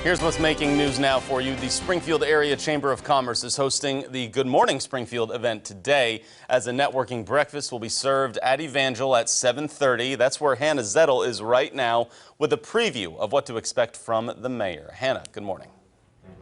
Here's what's making news now for you. The Springfield Area Chamber of Commerce is hosting the Good Morning Springfield event today, as a networking breakfast will be served at Evangel at 7:30. That's where Hannah Zettel is right now with a preview of what to expect from the mayor. Hannah, good morning.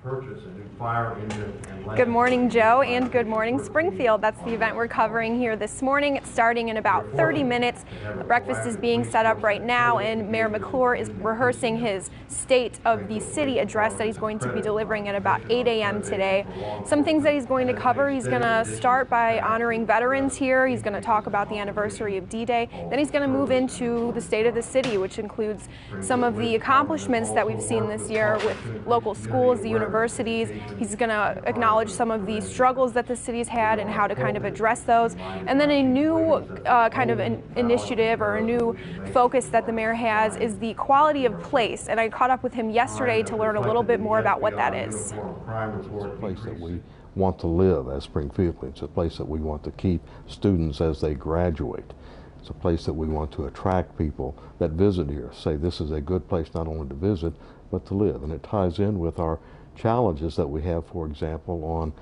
Purchase a new fire engine and Good morning, Joe, and good morning, Springfield. That's the event we're covering here this morning. It's starting in about 30 minutes. The breakfast is being set up right now, and Mayor McClure is rehearsing his State of the City address that he's going to be delivering at about 8 a.m. today. Some things that he's going to cover: he's going to start by honoring veterans here. He's going to talk about the anniversary of D-Day. Then he's going to move into the State of the City, which includes some of the accomplishments that we've seen this year with local schools, the universities. He's going to acknowledge some of the struggles that the city's had and how to kind of address those. And then a new kind of an initiative or a new focus that the mayor has is the quality of place. And I caught up with him yesterday to learn a little bit more about what that is. It's a place that we want to live as Springfieldians. It's a place that we want to keep students as they graduate. It's a place that we want to attract people that visit here, say this is a good place not only to visit, but to live. And it ties in with our challenges that we have, for example, on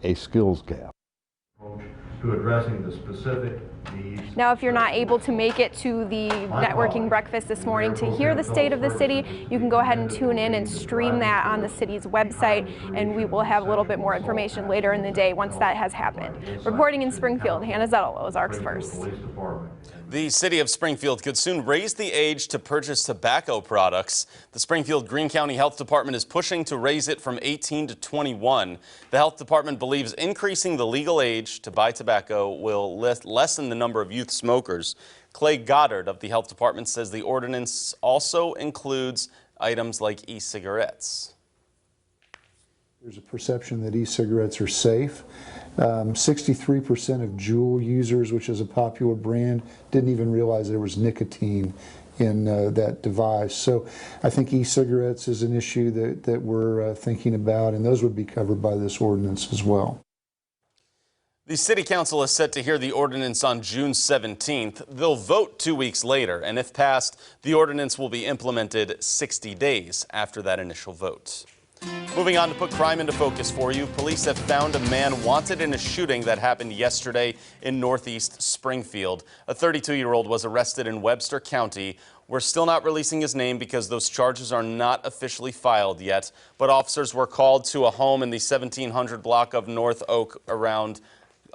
a skills gap. To addressing the specific needs. Now, if you're not able to make it to the networking breakfast this morning to hear the State of the City, you can go ahead and tune in and stream that on the city's website, and we will have a little bit more information later in the day once that has happened. Reporting in Springfield, Hannah Zettel, Ozarks First. The city of Springfield could soon raise the age to purchase tobacco products. The Springfield Greene County Health Department is pushing to raise it from 18 to 21. The health department believes increasing the legal age to buy tobacco will lessen the number of youth smokers. Clay Goddard of the health department says the ordinance also includes items like e-cigarettes. There's a perception that e-cigarettes are safe. 63% of Juul users, which is a popular brand, didn't even realize there was nicotine in that device. So I think e-cigarettes is an issue that we're thinking about, and those would be covered by this ordinance as well. The City Council is set to hear the ordinance on June 17th. They'll vote 2 weeks later, and if passed, the ordinance will be implemented 60 days after that initial vote. Moving on to put crime into focus for you, police have found a man wanted in a shooting that happened yesterday in northeast Springfield. A 32-year-old was arrested in Webster County. We're still not releasing his name because those charges are not officially filed yet, but officers were called to a home in the 1700 block of North Oak around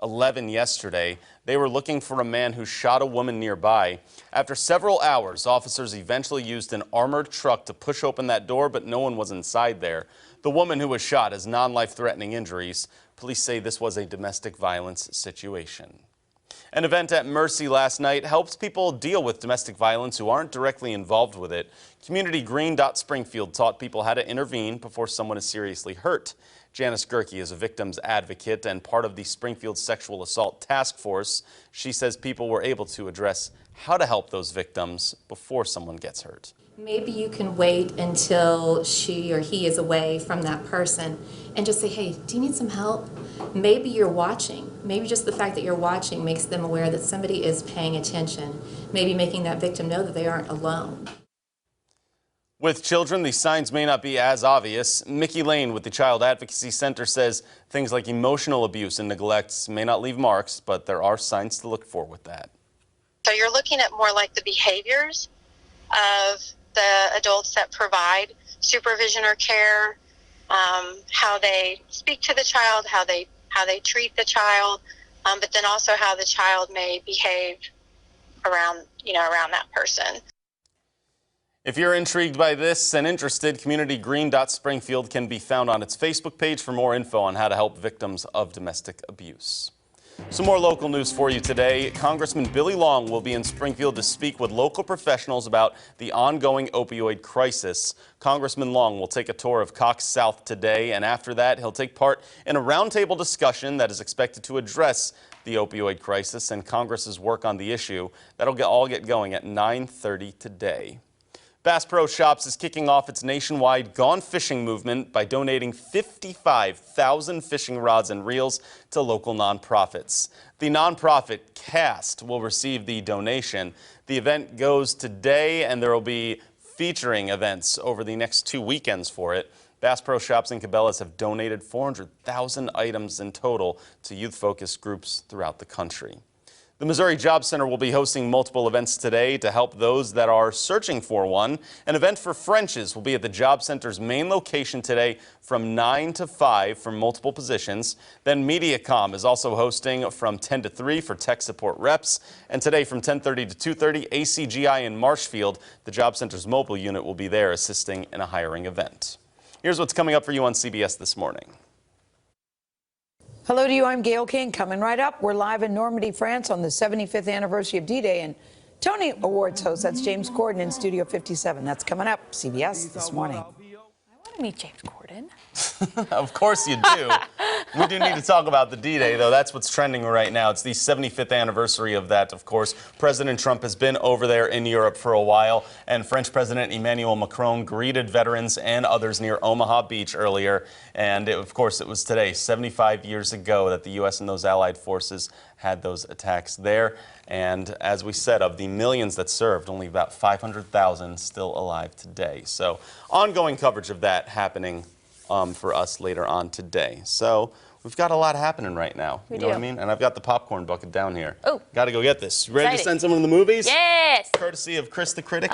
11 yesterday. They were looking for a man who shot a woman nearby. After several hours, officers eventually used an armored truck to push open that door, but no one was inside there. The woman who was shot has non-life-threatening injuries. Police say this was a domestic violence situation. An event at Mercy last night helps people deal with domestic violence who aren't directly involved with it. Community Green Springfield taught people how to intervene before someone is seriously hurt. Janice Gerke is a victim's advocate and part of the Springfield Sexual Assault Task Force. She says people were able to address how to help those victims before someone gets hurt. Maybe you can wait until she or he is away from that person and just say, hey, do you need some help? Maybe you're watching. Maybe just the fact that you're watching makes them aware that somebody is paying attention. Maybe making that victim know that they aren't alone. With children, the signs may not be as obvious. Mickey Lane with the Child Advocacy Center says things like emotional abuse and neglect may not leave marks, but there are signs to look for with that. So you're looking at more like the behaviors of the adults that provide supervision or care, how they speak to the child, how they treat the child, but then also how the child may behave around that person. If you're intrigued by this and interested, Community Green Springfield can be found on its Facebook page for more info on how to help victims of domestic abuse. Some more local news for you today. Congressman Billy Long will be in Springfield to speak with local professionals about the ongoing opioid crisis. Congressman Long will take a tour of Cox South today, and after that, he'll take part in a roundtable discussion that is expected to address the opioid crisis and Congress's work on the issue. That'll all get going at 9:30 today. Bass Pro Shops is kicking off its nationwide Gone Fishing movement by donating 55,000 fishing rods and reels to local nonprofits. The nonprofit CAST will receive the donation. The event goes today, and there will be featuring events over the next 2 weekends for it. Bass Pro Shops and Cabela's have donated 400,000 items in total to youth-focused groups throughout the country. The Missouri Job Center will be hosting multiple events today to help those that are searching for one. An event for French's will be at the Job Center's main location today from 9 to 5 for multiple positions. Then MediaCom is also hosting from 10 to 3 for tech support reps. And today from 10:30 to 2:30, ACGI in Marshfield, the Job Center's mobile unit will be there assisting in a hiring event. Here's what's coming up for you on CBS This Morning. Hello to you, I'm Gail King. Coming right up, we're live in Normandy, France on the 75th anniversary of D-Day, and Tony Awards host, that's James Corden in Studio 57. That's coming up, CBS This Morning. I want to meet James Corden. Of course you do. We do need to talk about the D-Day, though. That's what's trending right now. It's the 75th anniversary of that, of course. President Trump has been over there in Europe for a while, and French President Emmanuel Macron greeted veterans and others near Omaha Beach earlier. And, of course, it was today, 75 years ago, that the U.S. and those allied forces had those attacks there. And as we said, of the millions that served, only about 500,000 still alive today. So ongoing coverage of that happening for us later on today. So we've got a lot happening right now. You know what I mean? And I've got the popcorn bucket down here. Oh. Got to go get this. Ready to Exciting. send someone to the movies? Yes. Courtesy of Chris the Critic.